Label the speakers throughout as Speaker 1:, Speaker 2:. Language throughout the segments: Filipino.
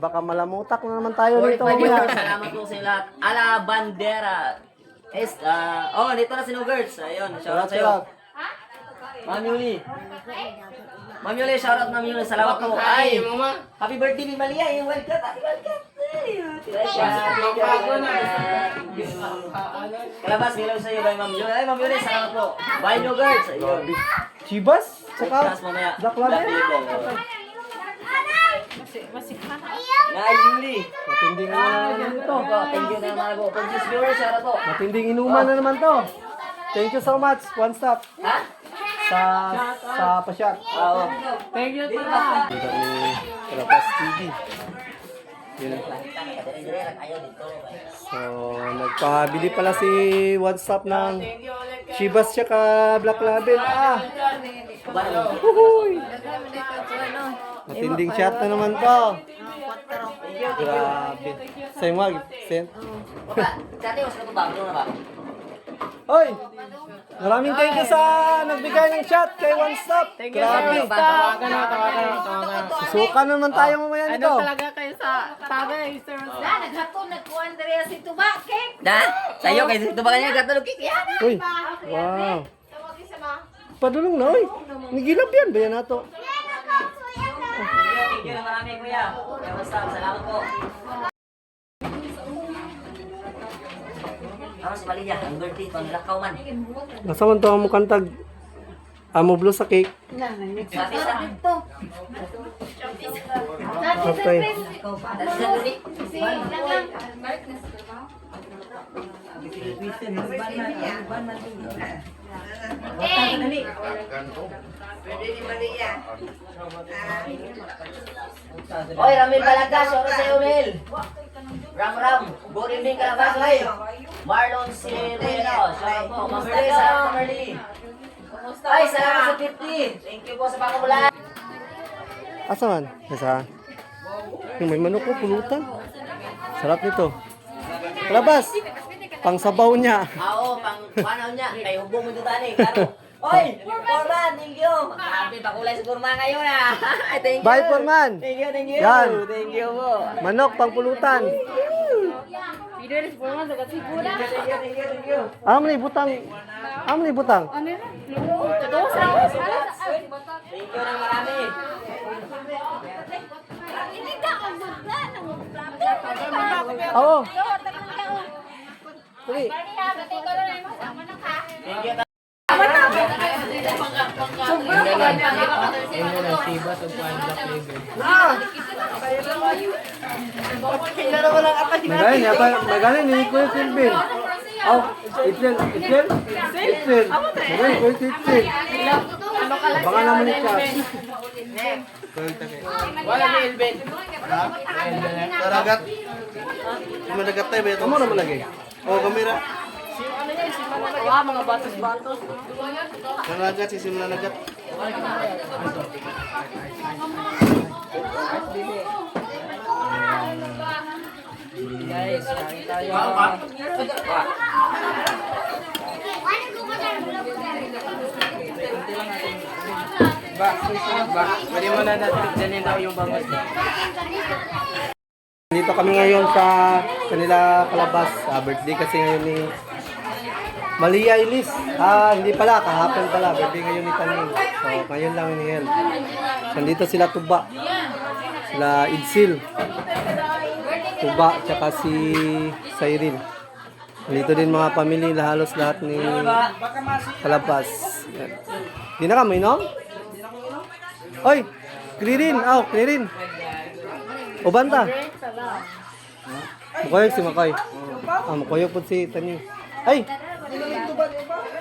Speaker 1: Baka malamutak na naman tayo
Speaker 2: 45
Speaker 1: dito.
Speaker 2: viewers, salamat po sa inyo lahat. Ala Bandera. Dito na si Nugerts. Ayun, shoutout sa'yo. Ma'am Yuli. Ma'am Yuli, shoutout Ma'am Yuli. Salamat po. Ay, happy birthday ni Malia. Welcome. Happy birthday. Kalabas, hello sa'yo by Ma'am Yuli. Ay, Ma'am Yuli, salamat po. Bye, Nugerts. Ayun.
Speaker 1: Chivas? Saka
Speaker 2: Tapos mamaya.
Speaker 1: Black Label?
Speaker 2: Na Yuli.
Speaker 1: Matinding ito.
Speaker 2: Thank you na mga po. Pag viewers, shoutout po.
Speaker 1: Matinding inuman na naman to. Thank you so much. One stop.
Speaker 2: Ha?
Speaker 1: Sa pasyat.
Speaker 2: Oo.
Speaker 3: Thank you pala.
Speaker 1: Dito ni Kalapas TV. Yun. So, nagpabili pala si One Stop ng Chivas tsaka Black Label. Uhuy! Matinding shot na naman to. Grabe. Sa'yo mo, Sen.
Speaker 2: Dati, mas ka ba? Ano na ba?
Speaker 1: Hoy! Maraming thank you sa nagbigay ng shot kay One Stop. Grabe.
Speaker 3: Tawagan na.
Speaker 1: Susukan naman tayo mamaya
Speaker 3: Ano
Speaker 1: nito.
Speaker 3: talaga kayo sa tagay, sir?
Speaker 4: Naghatod nagkuhan diri si tuba cake.
Speaker 2: Da? Sa'yo, kasi ito ba kanya gatulog kikyan?
Speaker 1: Uy, wow. Padulong na, uy. Nigilap yan, bayan nato.
Speaker 2: Thank you na marami, kuya. Kuya, basta, salamat po. Ano si Malia? Ang birthday, ito, nilakaw man.
Speaker 1: Nasa man to ang mukantag amoblo sa cake.
Speaker 2: Dati sa...
Speaker 1: Okay.
Speaker 2: Dati sa tuni. Oy, Ramil Balagas, oras sa'yo, Mel. Ram. Good evening, Kalabas, oy. Marlon Sireno, shoutout po. Mamerly, salamat Mamerly. Ay, salamat sa 50. Thank you po sa pakamulan.
Speaker 1: Asa man? Nasa? Yung may manok ko, pulutan. Sarap nito. Kalabas! Pang sabaw niya.
Speaker 2: Oo, pang panaw niya. Kay hubong mo dito tani. Karo. Oy, Forman, thank you. Magkakampi pa kulay sa kurma kayo na. Thank you.
Speaker 1: Bye, Forman.
Speaker 2: Thank you.
Speaker 1: Yan.
Speaker 2: Thank you po.
Speaker 1: Manok, pang pulutan.
Speaker 2: Thank you.
Speaker 1: Amo ni butang.
Speaker 2: Thank you na marami.
Speaker 1: Oo. Tuloy.
Speaker 2: Thank you.
Speaker 1: Magaling, magaling ni Kuya Silvin. Aw, Itzel. Magaling, Kuya Silvin. Baka naman ni Chas.
Speaker 3: Wala ni Elben.
Speaker 5: Taragat. Managat tayo ba ito?
Speaker 1: Amo naman lagi.
Speaker 5: Oh, kamera.
Speaker 3: Mga batos.
Speaker 5: Managat, sisimula nagat.
Speaker 3: Guys, kain tayo. Pwede mo na natin dyan daw yung bangos.
Speaker 1: Dito kami ngayon sa kanila Kalabas. Birthday kasi ngayon ni Malia Ilis. Hindi pala, kahapon pala. Birthday ngayon ni Tanin. So, ngayon lang ni Hel. Nandito sila Tuba. Sila Idsil. Tuba, tsaka si Cyril. Nandito din mga pamilya, halos lahat ni Kalabas. Yan. Di na ka, mainom? Oy! Klirin! Klirin! Ubanta! Mukoyog si Makoy. Mukoyog po si Tani. Ay!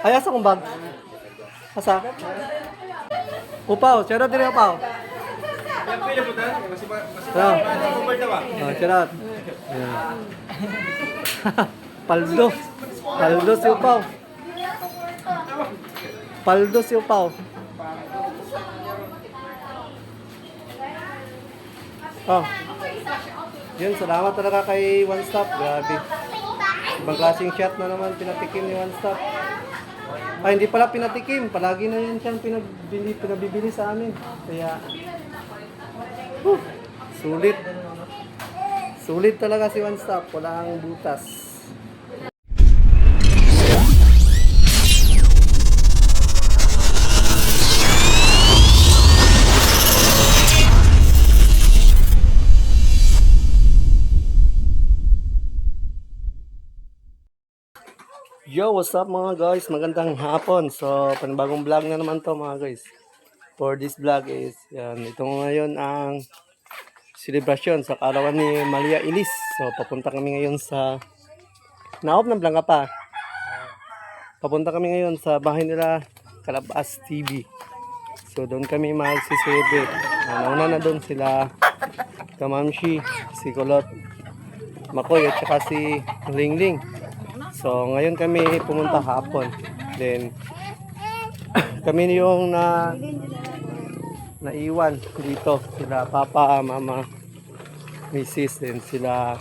Speaker 1: Ay, asa kong bag? Asa? Upaw, charot din upaw. Charot. Paldo. Paldo si upaw. Paldo si upaw. Yun, salamat talaga kay One Stop. Grabe. Ibang klaseng shot na naman pinatikim ni One Stop. Ay, hindi pala pinatikim. Palagi na yan siyang pinabibili sa amin. Kaya, sulit. Sulit talaga si One Stop. Walang butas. Yo, what's up mga guys? Magandang hapon. So, panibagong vlog na naman to mga guys. For this vlog is, yan, ito ngayon ang celebration sa kaarawan ni Malia Ilis. So, papunta kami ngayon sa Naop ng Blanca pa. Papunta kami ngayon sa bahay nila Calabas TV. So, doon kami mag-celebrate. Nauna na doon sila Kamamshi, si Kulot, Makoy at saka si Lingling. So, ngayon kami pumunta hapon. Then, kami yung naiwan dito. Sila Papa, Mama, Mrs. Then sila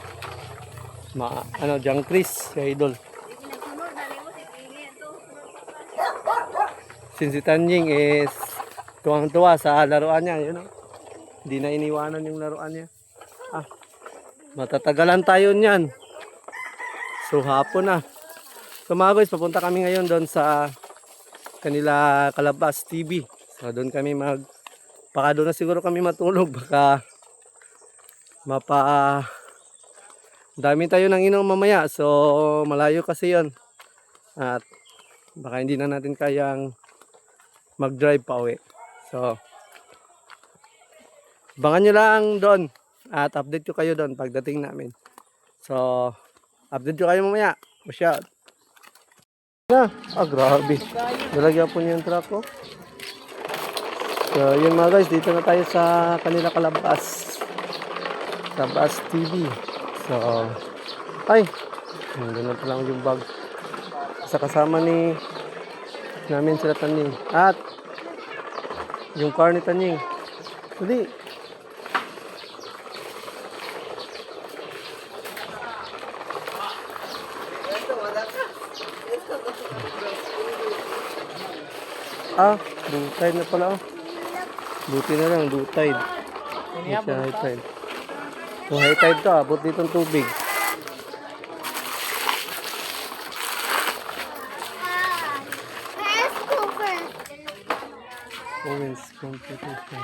Speaker 1: Jang Chris, si Idol. Since si Tanying is tuwang-tuwa sa laruan niya, you know. Hindi na iniwanan yung laruan niya. Matatagalan tayo niyan. So, hapon na. So, mga guys, papunta kami ngayon doon sa kanila Calabas TV. So, doon kami baka doon na siguro kami matulog. Baka dami tayo ng inom mamaya. So, malayo kasi yon. At baka hindi na natin kayang mag-drive pa uwi. So, abangan nyo lang doon. At update ko kayo doon pagdating namin. So, update ko kayo mamaya. Masyad. Grabe. Nalagyan po niya yung truck ko. So, yun mga guys. Dito na tayo sa kanila Calabas. Calabas TV. So, nandun na pala yung bag. Sa kasama namin sila Tanying. At, yung car ni Tanying. Hindi. Low tide na pala. Buti na lang, low tide. Hindi siya high tide. Kung high tide to, abot dito ang tubig. Women's competition.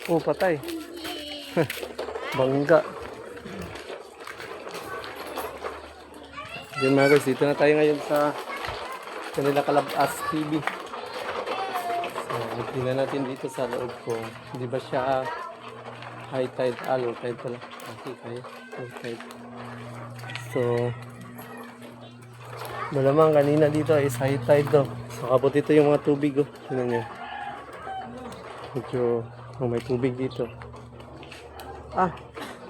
Speaker 1: Oh, patay. Bangga. Yun mga guys, dito na tayo ngayon sa kanila Calabas TV. So, tingnan natin dito sa loob ko. Hindi ba siya high tide? Low tide pala. Okay, kaya. Low tide. So, malamang kanina dito is high tide daw. So, kapot ito yung mga tubig. Tingnan nyo. Medyo, may tubig dito.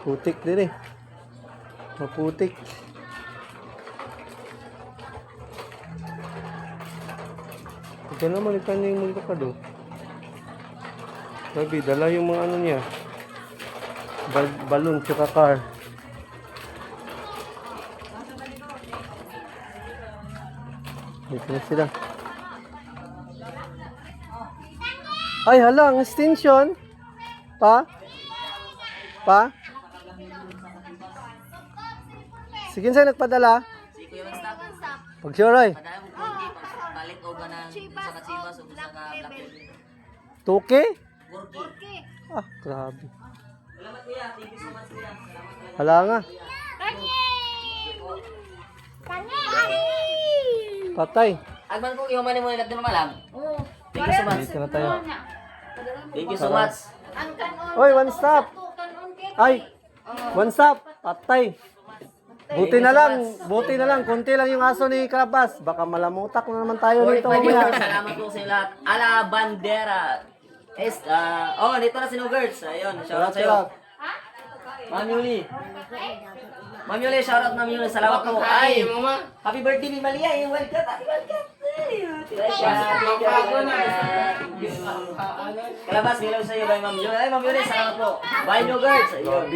Speaker 1: Putik din eh. Maputik. Ito naman, ito niya yung mundo ka do. Sabi, dala yung mga ano niya. Balloon, tsaka car. Dito na sila. Ay, hala, ang extension. Pa? Sige, sa'yo nagpadala.
Speaker 2: Si Kuya One Stop.
Speaker 1: Pag-sure ay.
Speaker 2: Padaya mo kung balik o ganang sa Kachibas o sa Blackhead.
Speaker 1: Tuke?
Speaker 2: Burki.
Speaker 1: Grabe.
Speaker 2: Salamat kuya. Thank you so much kuya. Salamat.
Speaker 1: Hala nga. Patay.
Speaker 2: Agman ko yung mani mo nilap din malam. Thank you so much.
Speaker 1: Dito na tayo.
Speaker 2: Thank you so much.
Speaker 1: Oy, One Stop. Ay, One Stop. Patay. Buti na lang, konti lang yung aso ni Calabas. Baka malamutak na naman tayo dito mamaya.
Speaker 2: Salamat po sa inyo lahat. Ala Bandera. Dito na si Nuggets. Ayun, shoutout sa'yo. Ma'am Yuli. Ma'am Yuli, shoutout Ma'am Yuli. Salamat po. Ay, happy birthday ni Malia. Welcome. Happy welcome. Calabas, hello sa'yo. Bye Ma'am Yuli. Ay, Ma'am Yuli, salamat po. Bye Nuggets. Ayun.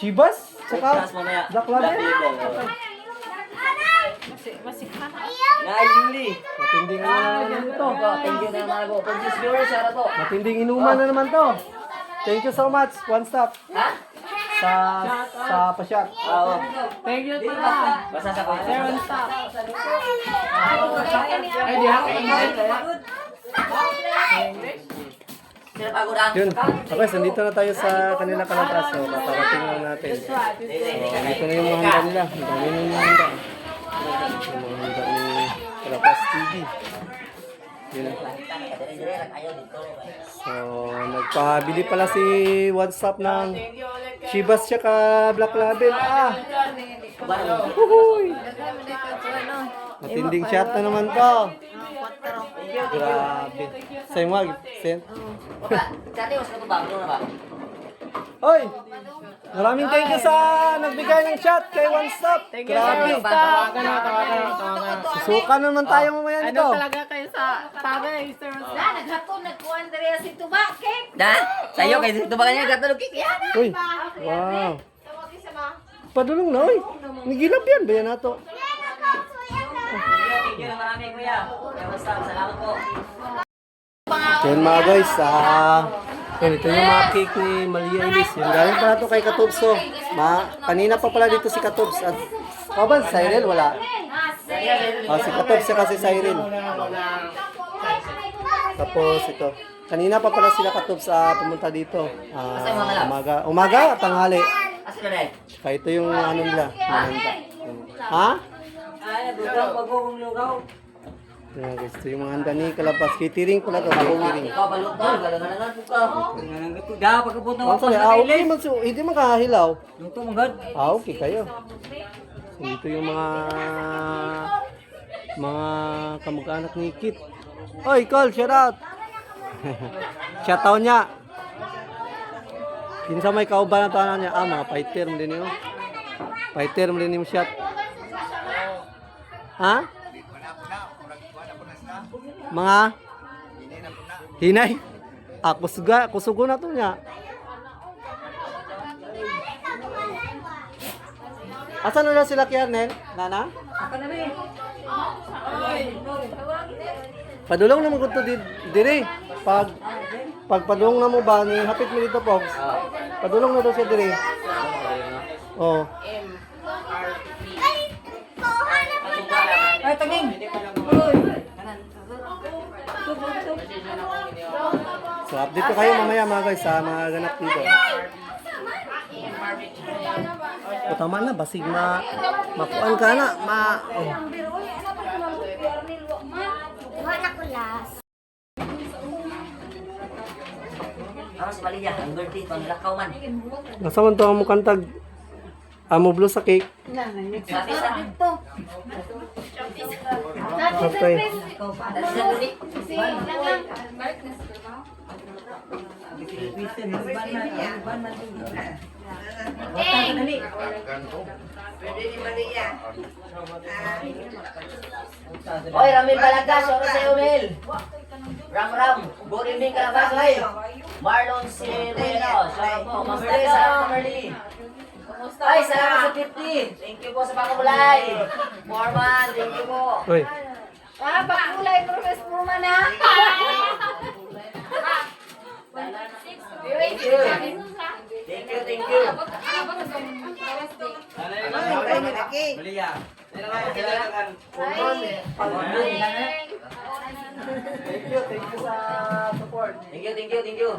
Speaker 1: Chivas? Tsaka
Speaker 2: Tapos mamaya.
Speaker 1: Black Label?
Speaker 2: Black Label.
Speaker 3: Masikha.
Speaker 2: Nice, Yuli.
Speaker 1: Matinding ano na naman ito.
Speaker 2: Thank you na mga po. For this viewers, shoutout po.
Speaker 1: Matinding inuman na naman to. Thank you so much. One stop.
Speaker 2: Ha?
Speaker 1: Sa pasyat.
Speaker 2: Oo.
Speaker 3: Thank you pala.
Speaker 2: Basta sa comment.
Speaker 3: Sir, one stop. Ay, di ako English.
Speaker 2: Sino paguran?
Speaker 1: Yun. Okay, so nandito na tayo sa kanila kalabas. So, paparating lang natin. So, dito na yung mga handa nila. Ang dami na yung mga handa. Yung mga handa ni Kalabas TV. Yun. So, nagpabili pala si One Stop ng Chivas tsaka Black Label. Ah! Uhuy! Matinding shot na naman to. Grabe. Sa'yo mo, Sen.
Speaker 2: Dati, mas na ba? Ano na ba?
Speaker 1: Hoy! Maraming thank you sa nagbigay ng shot kay One Stop. Grabe.
Speaker 3: Tawagan na.
Speaker 1: Susuka naman tayo mamaya
Speaker 3: Ano
Speaker 1: nito.
Speaker 3: talaga kayo sa tagay, Sir?
Speaker 4: Da, naghatod, nagkuhan diri si tuba, cake.
Speaker 2: Da? Sa'yo, kayo ito ba kanya? Gatulog kiki.
Speaker 1: Uy! Wow! Padulong na, oy! Nigilap yan, bayan nato.
Speaker 2: Thank you na marami, kuya. Kaya basta, salamat po.
Speaker 1: Yan mga guys, yan, ito yung mga cake ni Malia Elise. Yung galing pala ito kay Katubso. Kanina pa pala dito si Katubs. At, ba, Cyril? Wala. Si Katubs siya kasi Cyril. Tapos ito. Kanina pa pala sila Katubs pumunta dito. Umaga, tanghali.
Speaker 2: Asa na rin?
Speaker 1: Kaya ito yung ano nila. Mananda. Ha?
Speaker 2: Ay, nagugaw, pag-gugong lugaw.
Speaker 1: Yan guys, ito yung mga handa ni Kalabas. Catering pala ito, catering.
Speaker 2: Ikaw, balutol. Galangalangan po ka. Galangalangan po ka. Pagkapunta
Speaker 1: Oh, sorry, okay man, hindi man kahilaw.
Speaker 2: Luto mo, God.
Speaker 1: Okay kayo. So, ito yung mga kamag-anak ni Kit. Oy, Cole, shout out. Shout out niya. Kinsa may kauban na tanan niya. Mga fighter mo din yun. Fighter mo din yung shot. Ha? Mga hinay. Kusugo na to niya. Asan na sila Kernel? Nana? Padulong na mo to dire. Pag padulong na mo ba ni hapit mo dito Pogs. Padulong na daw siya dire. Oh.
Speaker 2: Ay, taging.
Speaker 1: So update ko kayo mamaya mga guys sa mga ganap dito. O tama na, basig makuan ka na.
Speaker 2: Ako si Malia, ang birthday, panglakaw man.
Speaker 1: Nasa man to ang mukhang tag amoblo sa cake.
Speaker 2: Sabi sa akin.
Speaker 1: Okay.
Speaker 2: Dati sa duli. Oy, Ramil Balagdas, oras sa'yo, Mel. Ram, good evening, Kalabas, oy. Marlon Sireno, shout po. Mamerly, salamat Mamerly. Ay, salamat sa 50. Thank you po sa pakabulay. Morman, thank you po.
Speaker 1: Oy.
Speaker 4: Bakulay, Profes Puman, ha?
Speaker 2: Thank you. Thank you.
Speaker 1: Thank you sa support.
Speaker 2: Thank you.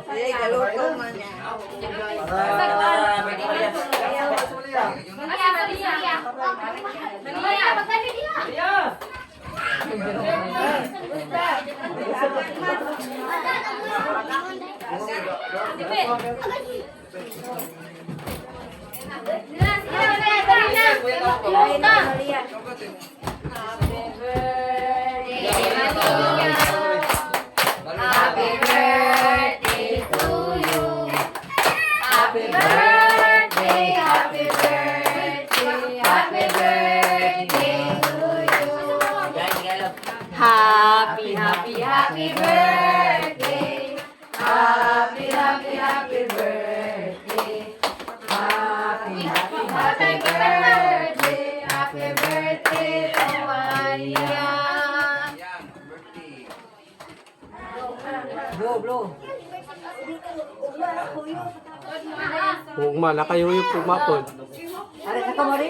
Speaker 4: Happy birthday. Happy birthday. Happy birthday.
Speaker 2: Blow.
Speaker 1: Ugma, nakayuyup ugma po.
Speaker 2: Are sa kamari?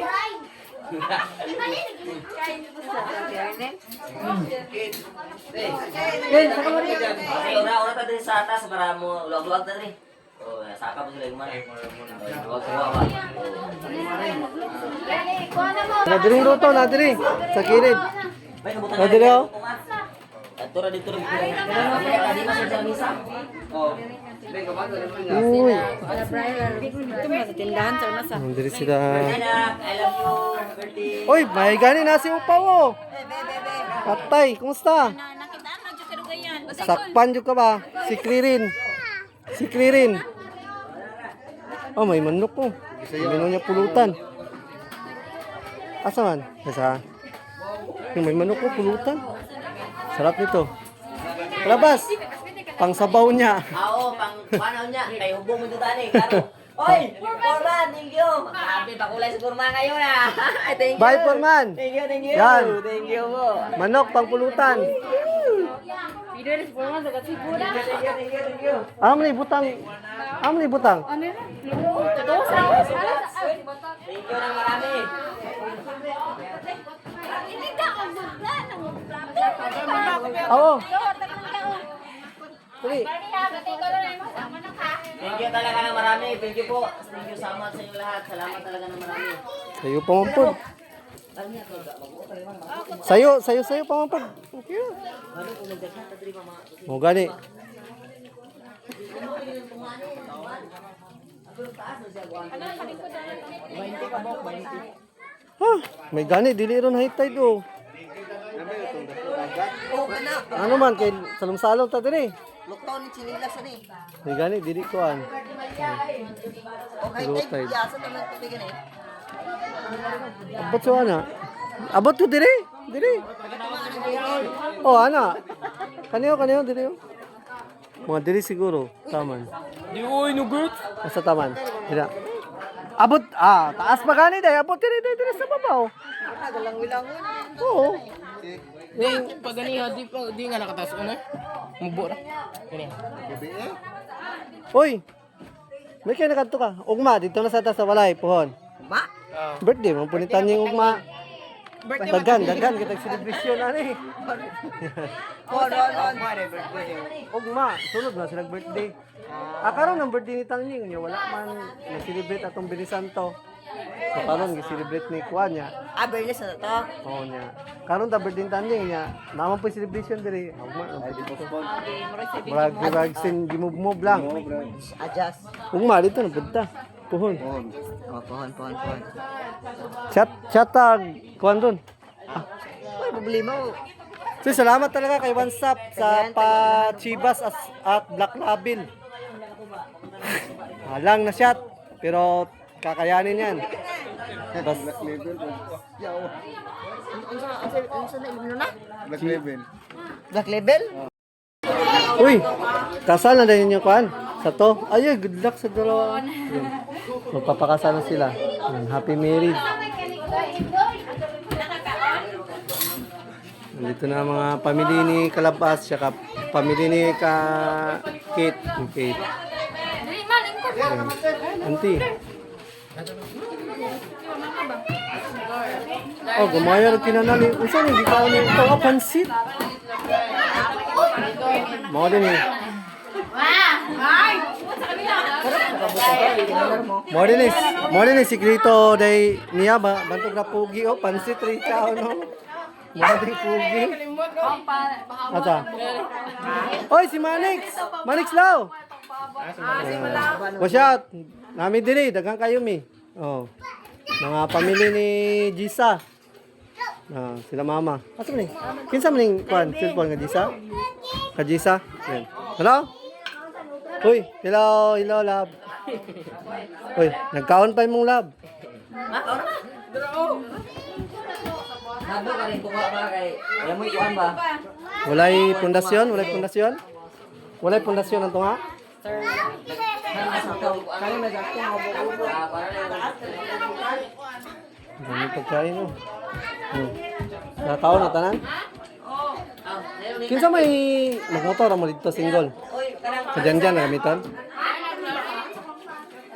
Speaker 2: Ken, sa kamari. Okay, ora ta din sa atas para mo luwag-luwag ta rin. Oh, saka mo sila yung man. Luwag-luwag.
Speaker 4: Gani, kuha na mo.
Speaker 1: Nadiring roto, nadiring. Sa kilid.
Speaker 2: May nabutan
Speaker 1: O, dire, oh.
Speaker 2: Ato ra dito rin. Di masig sa misa. Oh.
Speaker 1: Uy.
Speaker 3: Ito mo sa tindahan sa una sa.
Speaker 1: Nandiri sila.
Speaker 2: Anak, I love you. Happy birthday.
Speaker 1: Uy, may gani na si Upaw, oh. Patay, kumusta? Sakpan yung ka ba? Si Kririn. Si Kririn. Oh, may manok po. Mino niya pulutan. Asa man? Nasa? Yung may manok po, pulutan. Sarap nito. Labas. Pang sabaw niya.
Speaker 2: Oo, pang panaw niya. Kay hubong mo dito ani. Karo. Oy, Forman, thank you. Sabi pakulay sa Forman ngayon ah. Thank you.
Speaker 1: Bye, Forman.
Speaker 2: Thank you, thank you.
Speaker 1: Yan.
Speaker 2: Thank you po.
Speaker 1: Manok, pang pulutan.
Speaker 3: Video ni Superman sa kasibo na.
Speaker 2: Thank you.
Speaker 1: Amo ni butang. Amo ni butang.
Speaker 3: Ano na? Ito sa.
Speaker 2: Thank you ng marami.
Speaker 4: Hindi ka ang bugla ng
Speaker 1: Oo. Dali.
Speaker 2: Thank you talaga ng marami. Thank you po. Thank you so much sa inyo lahat. Salamat talaga ng marami.
Speaker 1: Sayo pa man po. Sayo pa man po. Okay. Mo gani. Ah, may gani dili ron high tide oh. Ano man kay salong-salong ta diri.
Speaker 2: Lockdown ni Chinilas ani.
Speaker 1: May gani dili ko an.
Speaker 2: Okay,
Speaker 1: Low tide.
Speaker 2: Yasa naman tubigan eh.
Speaker 1: Abot so ana. Abot ko diri. Diri. Oh ana. Kaniyo diri oh. Mga diri siguro taman.
Speaker 3: Di oy no girl.
Speaker 1: Asa taman? Dira. Abot taas pa gani day. Abot diri sa babaw.
Speaker 2: Galang-wilangon.
Speaker 1: Oo.
Speaker 3: Di pag gani di nga nakatas ano? Mubo na. Kani.
Speaker 1: Uy. May kaya nakanto ka. Ugma dito na sa taas sa walay pohon.
Speaker 2: Ma?
Speaker 1: Birthday mo punitan niyo yung ugma. Dagan kita celebration ani. Ugma, sunod na silang birthday. Karon ang birthday ni Tangning niya wala man na-celebrate atong Binisanto. So karon gi-celebrate ni Kuan niya.
Speaker 2: Bernes na to.
Speaker 1: Oo niya. Karon ta birthday ni Tangning niya, naman po celebration diri. Ugma, ang birthday ko. Brag sin gimove lang.
Speaker 2: Adjust.
Speaker 1: Ugma dito na punta. Puhon.
Speaker 2: Oh, pohon.
Speaker 1: Chat Kuan doon.
Speaker 2: Ay, problema mo.
Speaker 1: So, salamat talaga kay Wansap sa pa-Chivas at Black Label. Lang na shot, pero kakayanin yan. Bas,
Speaker 2: Black label?
Speaker 1: uy, kasal na din yung kuan sa to. Ay, good luck sa dalawa. Yun. Magpapakasal na sila. Yun, happy marriage. Dito na ang mga pamilya ni Kalabas, saka pamilya ni Kate. Kate. Ayan. Auntie. Oh, gumaya rin kinanali. Unsa ni di ka ni ito ka pansit? Mo din eh. Mo din eh sikreto day niya ba bantog na pugi oh pansit rin ka no. Mo din pugi. Ata. Oy si Manix. Manix Lao. Watch out. Nami diri daghang kayo mi. Oh. Mga pamilya ni Jisa. Sila mama. Asa man ni? Kinsa man ning kwan? Cellphone nga Jisa? Ka Jisa? Yan. Hello? Uy, hello, love. Uy, nagkaon pa imong love.
Speaker 2: Nado ka rin kuha ba kay alam mo ikuan ba?
Speaker 1: Walay pundasyon? Walay pundasyon ang tunga?
Speaker 2: Kaya nagakto mo bubo.
Speaker 1: Dami pagkain oh. Nataon na tanan? Kinsa may magmotor mo dito single? Sa dyan gamiton?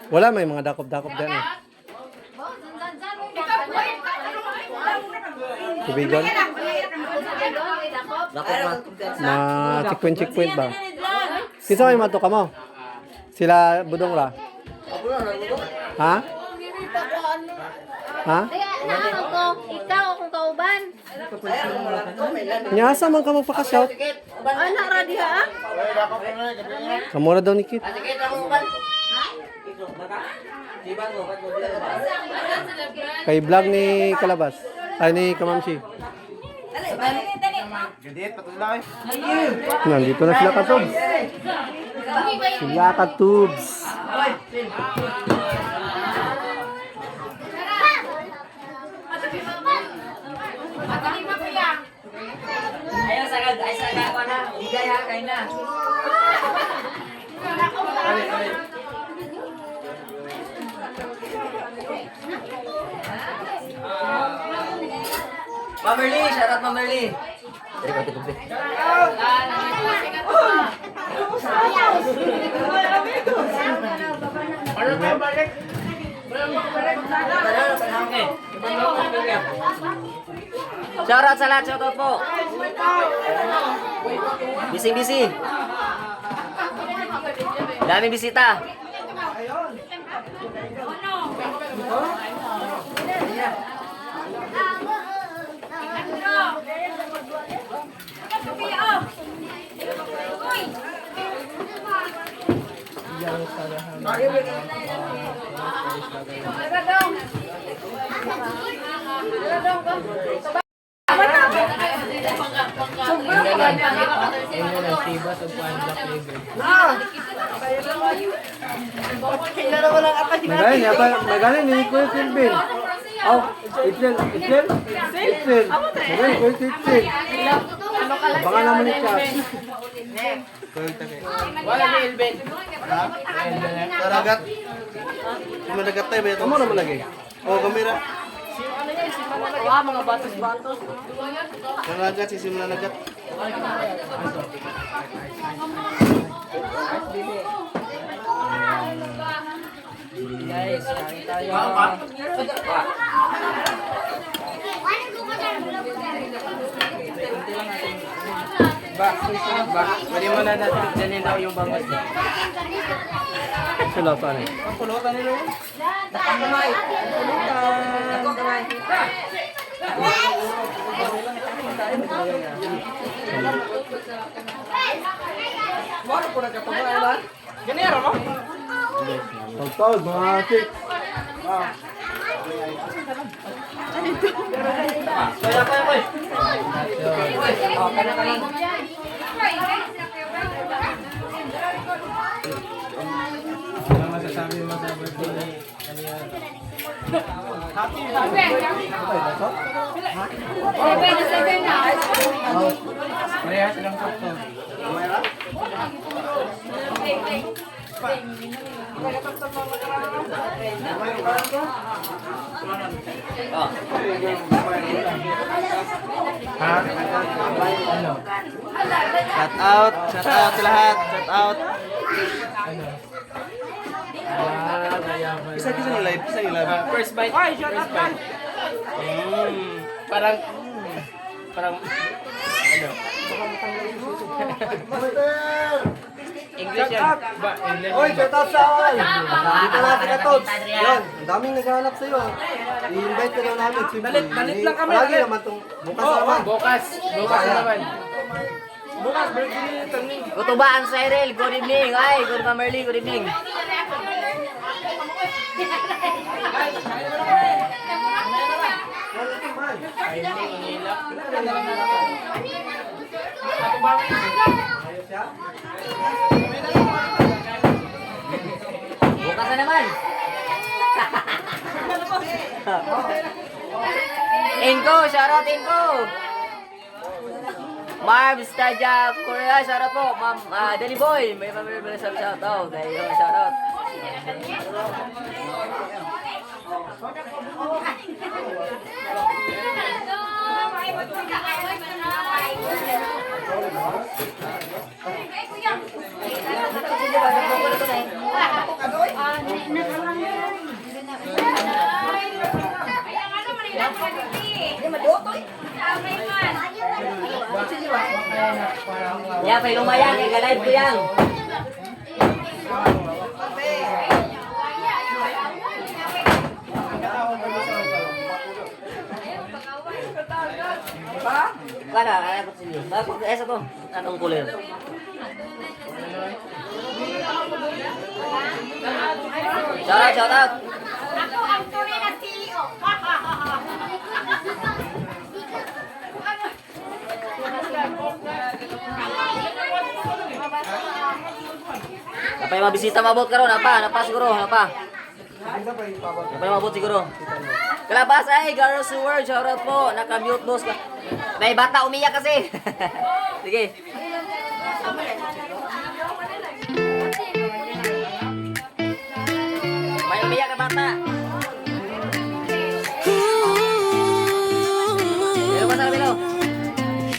Speaker 1: Wala may mga dakop-dakop dyan eh. Tubigan? Checkpoint ba? Kinsa may mato ka mo? Sila budong ra? Ha? Ha?
Speaker 4: Kaya ko, ikaw akong kauban.
Speaker 1: Nyasa man ka magpaka-shout.
Speaker 4: Ana ra diha ah.
Speaker 1: Kamura daw ni Kit. Kay vlog ni Kalabas. Ay ni Kamamshi. Nandito na sila katubs. Sila katubs.
Speaker 2: Ayaw sa ako na. Higay ha, kain na. Mamerly, shout out Mamerly. Shout out sa lahat, shout out po. Busy. Daming bisita.
Speaker 1: Magaling ni Kuya Silvin. Oh, Itlin. Magaling Kuya Silvin. Baka naman ni Chas.
Speaker 3: Wala ni Elben.
Speaker 5: Taragat. Yung madagat tayo ba ito?
Speaker 1: Amo naman lagi.
Speaker 5: Oh, kamera.
Speaker 2: Mga batos-batos.
Speaker 5: Nanagat, sisimula nagat.
Speaker 2: Guys, kain tayo.
Speaker 3: Pwede mo na natin dyan daw yung bangos.
Speaker 1: Sila saan eh.
Speaker 3: Pulutan nila. Ganero mo?
Speaker 1: Pagtawad, mga six.
Speaker 3: Ano masasabi mo sa birthday ni kanina? Parehas silang sakto. Ha? Ano?
Speaker 5: Shout out sa lahat. Shout out. Isa ni live.
Speaker 3: First bite. Ay, shut up, man. Parang ano? English yan. Ba, English.
Speaker 1: Oy, shout out sa awal. Dito natin ka, Tods. Yan, ang daming naghahanap sa iyo. I-invite ka daw namin.
Speaker 3: Dalit lang kami,
Speaker 1: Palagi
Speaker 3: dalit.
Speaker 1: naman itong bukas na naman.
Speaker 3: Bukas na naman. Bukas, birthday ni Tangning.
Speaker 2: Kutubaan sa Cyril, good evening. Ay, good Mamerly, good evening. Bukas na naman. Inko, shoutout Inko. Marv Stadia Korea, shoutout po. Ma'am Danny Boy, may pamilya sa shoutout. Ayun, shoutout. Yan, may lumayan. Ika-live ko yan. Kana, kaya ko sila. Bakit esa to? Anong kulir? Shout out.
Speaker 4: Ako ang tunay na CEO.
Speaker 2: Napay mabisita mabot karon, napa siguro, napa. Napay mabot siguro. Kalabas ay Girls World, shout out po. Naka-mute boss ka. May bata umiyak kasi. Sige. May umiyak na bata. Pero pa sa kabilo.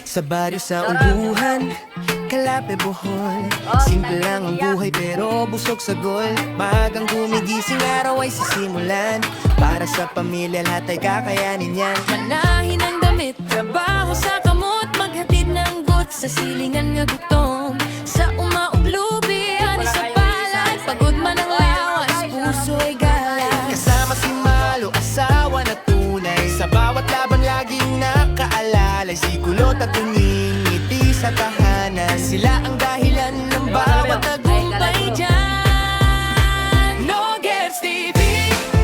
Speaker 6: Sa baryo sa Ungguhan, Kalape, Bohol. Simple lang ang buhay pero busog sa gol. Maagang gumigising, araw ay sisimulan. Para sa pamilya lahat ay kakayanin yan.
Speaker 7: Manahin ang damit, trabaho sa kamot, maghatid ng got sa silingan nga gutom. Sa umaog lubi, ani sa palad, pagod man ang lawas, puso ay galang.
Speaker 6: Kasama si Malo, asawa na tunay. Sa bawat laban laging nakaalala. Si Kulot at Tunying, ngiti sa tahanan. Sila ang dahilan ng bawat tagumpay dyan. No Gets TV,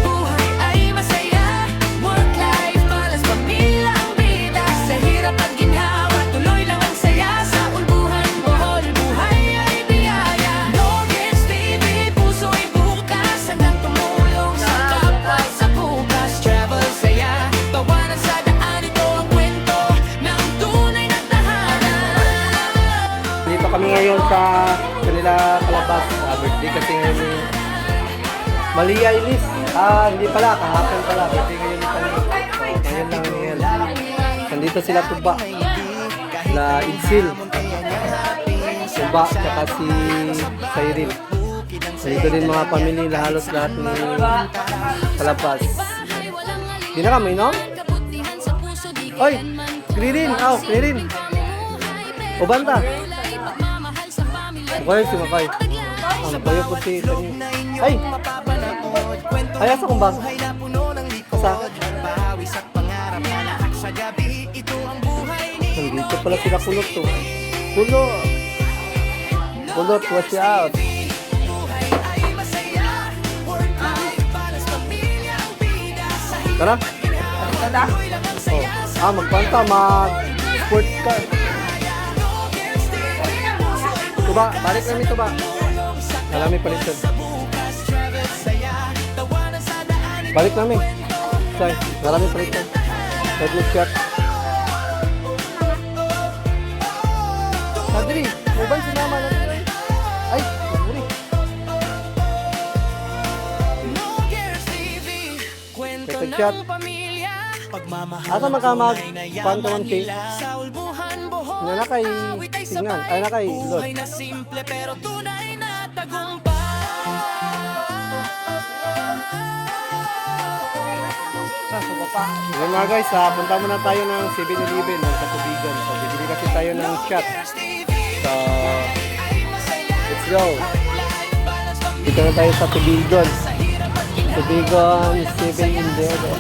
Speaker 6: buhay ay masaya. Work-life balance, pamilya ang bida. Sa hirap at ginhawa, tuloy lang ang saya. Sa Ulbuhan, Bohol, buhay ay biyaya. No Gets TV, puso ay bukas. Hanggang tumulong sa kapwa sa bukas. Travel saya, tawanan sa daan. Ito ang kwento ng tunay na tahanan.
Speaker 1: Dito kami ngayon sa kanila Kalabas. Birthday kasi ngayon ni Malia Ilis. Hindi pala, kahapon pala. Birthday ngayon ni Tani. So, ngayon lang ngayon. Nandito sila Tuba. Na Idsil. Tuba, tsaka si Cyril. Nandito din mga pamilya, halos lahat ni Kalabas. Di na kami, no? Oy! Kririn! Kririn! Ubanta! Makay, si Makay. Ang bayo po si Tani. Ay! Ay, asa kong bang? Asa? Nandito pala sila Kulot to. Kulot, watch out. Tara. Magpanta, mag-sport car. Tuba, balik namin Tuba. Marami palitan. Balik namin. Say, marami palitan. Let me check. Sadri, may ba sinama natin? Ay, sorry. Let's check. Asa magkamag-pantawan cake? Na nakay signal. Ay, nakay load.
Speaker 6: Na simple pero tunay na tagumpay.
Speaker 1: Ngayon mga guys, punta muna tayo ng 7-Eleven ng Katubigan. So, bibili kasi tayo ng shot. So, let's go. Dito na tayo sa Tubigan. Tubigan 7-Eleven.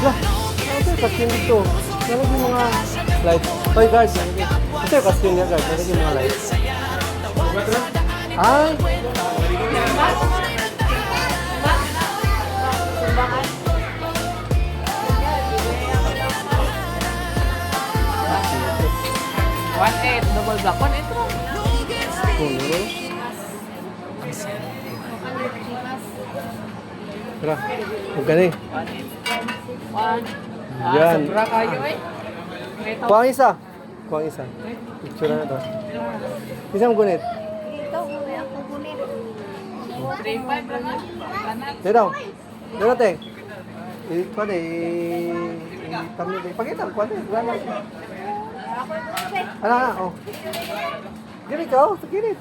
Speaker 1: Lah, ano ito? Kasi dito. Nalagyan yung mga lights. Hoy guys, nalagyan. Ito yung kasi niya guys. Nalagyan yung mga lights. Ay!
Speaker 3: Double black. 1-8 lang.
Speaker 1: Puro. Tara, huwag ka na eh. Yan.
Speaker 3: Sobra kayo eh.
Speaker 1: Kuha ang isa. Kuha ang isa. Picture na to. Isang gunit.
Speaker 4: Ito, muna ako gunit.
Speaker 3: 3-5 lang ah.
Speaker 1: Tayo daw. Tayo natin. Kuha na eh. Pakita. Kuha na. Wala lang. Ano, oh. Gilid ka, oh. Sa gilid.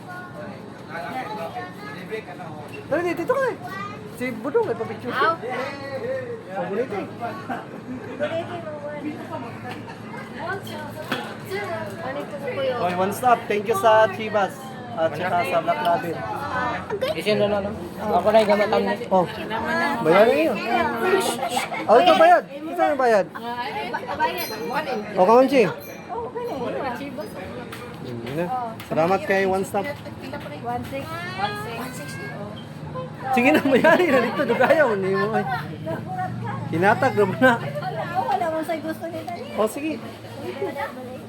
Speaker 1: Dali, dito ka eh. Si Budong, ay papicture siya. Oh, bulit eh. Okay, one stop. Thank you sa Chivas. At saka sa Black Label.
Speaker 3: Isin na lang. Ako na yung gamatan mo.
Speaker 1: Oh, bayaran niyo. Oh, ito bayad. Ito yung bayad. O, kamanchi. Yun na. Salamat kay One Stop.
Speaker 4: 1.6.
Speaker 1: Sige na, mayari na dito. Dugayaw. Hindi mo ay. Kinatag naman na.
Speaker 4: Wala mo sa gusto nila.
Speaker 1: O, sige.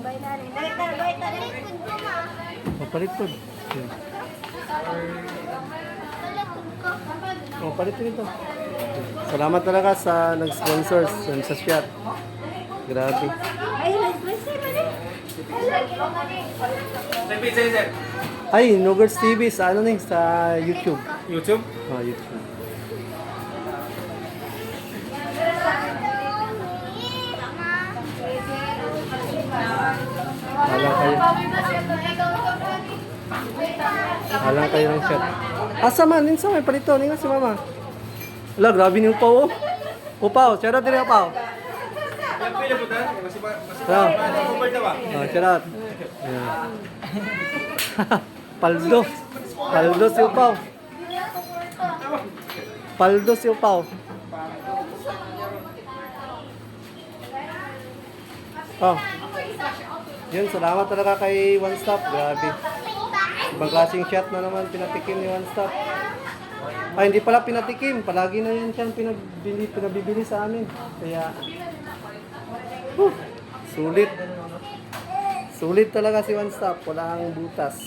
Speaker 4: Bay na rin. Bay na rin.
Speaker 1: O, palitod. O, palitod ito. Salamat talaga sa nag-sponsors sa shot. Grabe. Ay, Nogers TV sa ano nih sa YouTube.
Speaker 5: YouTube?
Speaker 1: Oh, YouTube. Alang kayo ng shot. Asa man, ninsa may palito, ninga si mama. Ala, grabe ni Upaw. Upaw, shout out din Upaw. Shout shout out. Ayan. Paldo. Paldo si Upaw. Paldo si Upaw. Oh. Yun, salamat talaga kay One Stop. Grabe. Ibang klaseng shot na naman pinatikim ni One Stop. Ay, hindi pala pinatikim. Palagi na yan siyang pinabibili sa amin. Kaya, sulit. Sulit talaga si One Stop. Wala ang butas.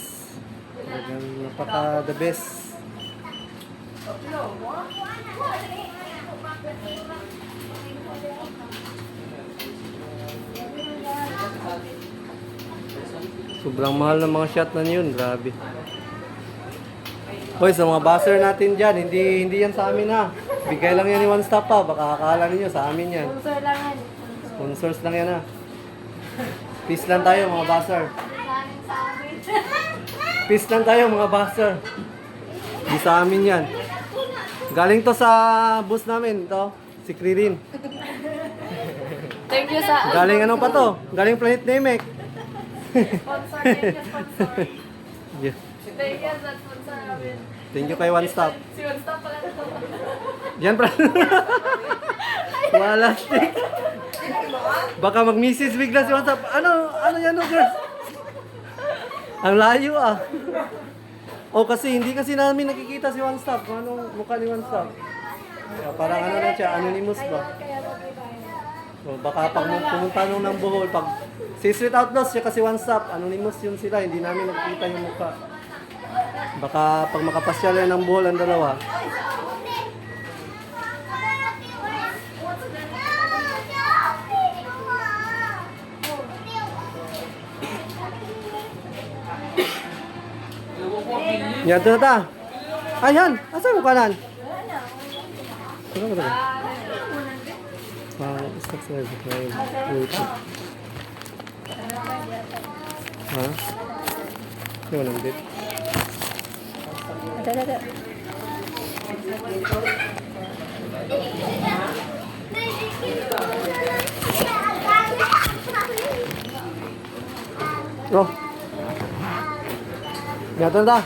Speaker 1: Talagang napaka the best. Sobrang mahal ng mga shot na yun. Grabe. Hoy, sa mga buzzer natin dyan, hindi yan sa amin ha. Bigay lang yan ni One Stop pa. Baka akala ninyo sa amin yan.
Speaker 4: Sponsor lang yan.
Speaker 1: Sponsors lang yan ha. Peace lang tayo mga buzzer. Peace lang tayo mga buzzer. Hindi sa amin yan. Galing to sa bus namin. Ito, si Kririn.
Speaker 4: Thank you sa
Speaker 1: Galing ano pa to? Galing Planet Namek.
Speaker 4: sponsor. Thank you, sponsor.
Speaker 1: Yeah.
Speaker 4: Thank you sa sponsor namin.
Speaker 1: Thank you kay One Stop.
Speaker 4: Si One Stop pala ito.
Speaker 1: Yan pra. Wala stick. Baka mag-misis bigla si One Stop. Ano yan no, girls? Ang layo ah. O kasi hindi kasi namin nakikita si One Stop. Kung anong mukha ni One Stop. Parang ano na siya, anonymous ba? So, baka pag pumunta nung ng Bohol, pag si Street Outlaws siya kasi One Stop, anonymous yun sila, hindi namin nakikita yung mukha. Baka pag makapasyal yan ng Bohol ang dalawa. Yan, ito na ta. Ayan, asa yung kanan? Ano ba ito? Stock sila. Wait. Ha? Yung walang date. Oh. Yan, ito na ta.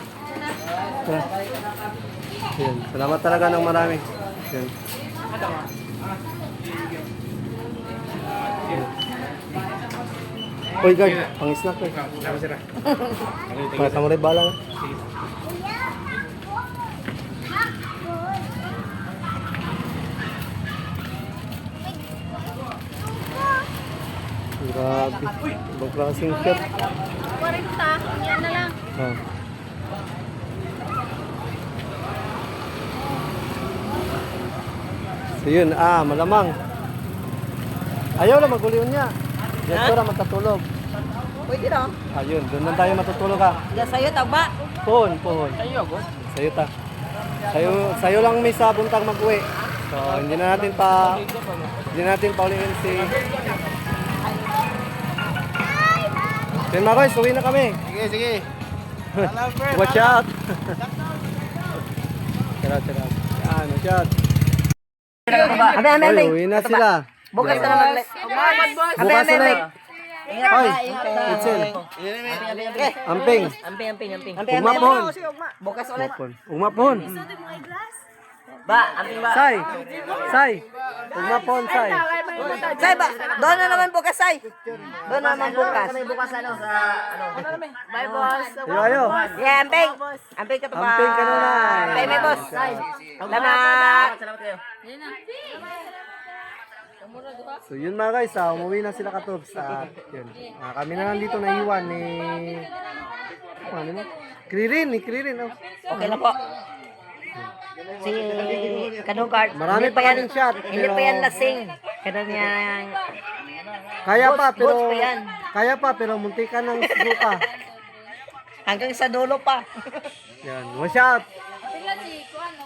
Speaker 1: Yan. Salamat talaga ng marami. Yan. Uy, guard. Pang-snack ko. Mga samurai bala na. Grabe. Ibang klaseng shot.
Speaker 4: 40. Yan na lang.
Speaker 1: Ah. So yun, malamang. Ayaw lang maguliwan niya. Diyan ko na matatulog.
Speaker 2: Pwede na.
Speaker 1: Ayun, doon lang tayo matutulog ha.
Speaker 2: Diyan sa'yo, tagba.
Speaker 1: Pohon.
Speaker 3: Sa'yo ako.
Speaker 1: Sa'yo ta. Sa'yo lang may sabuntang mag-uwi. So, hindi na natin pauliin si... Yan mga guys, uwi na kami.
Speaker 5: Sige, sige.
Speaker 1: Watch out. Charot. Yan, watch out. Oy, uwi na sila.
Speaker 2: Bukas
Speaker 1: Yan.
Speaker 2: na naman.
Speaker 1: Bukas na ulit.
Speaker 2: Ingat
Speaker 1: Hoy,
Speaker 2: ka, ingat ka.
Speaker 1: Itzel.
Speaker 2: Amping.
Speaker 1: Amping. Umapon.
Speaker 2: Bukas ulit.
Speaker 1: Umapon.
Speaker 2: Ba, amping ba?
Speaker 1: Say. Umapon, Say.
Speaker 2: Say ba? Doon na naman bukas, Say. Doon na naman bukas. Kami bukas ano sa ano.
Speaker 4: Bye, boss.
Speaker 1: Ayo.
Speaker 2: Yeah, amping. Amping ka to ba?
Speaker 1: Amping ka na.
Speaker 2: Amping may boss. Salamat. Salamat kayo.
Speaker 1: So yun mga guys, umuwi na sila katubs. Yun. Kami na lang dito naiwan ni ano mo? Kririn. Oh.
Speaker 2: Okay na po. Si Kanugard.
Speaker 1: Marami pa kaming shot.
Speaker 2: Hindi pa yan lasing. Kanang
Speaker 1: Kaya pa pero munti ka ng suka.
Speaker 2: hanggang sa dulo pa.
Speaker 1: Yan, watch out.
Speaker 4: Pila si Kuan.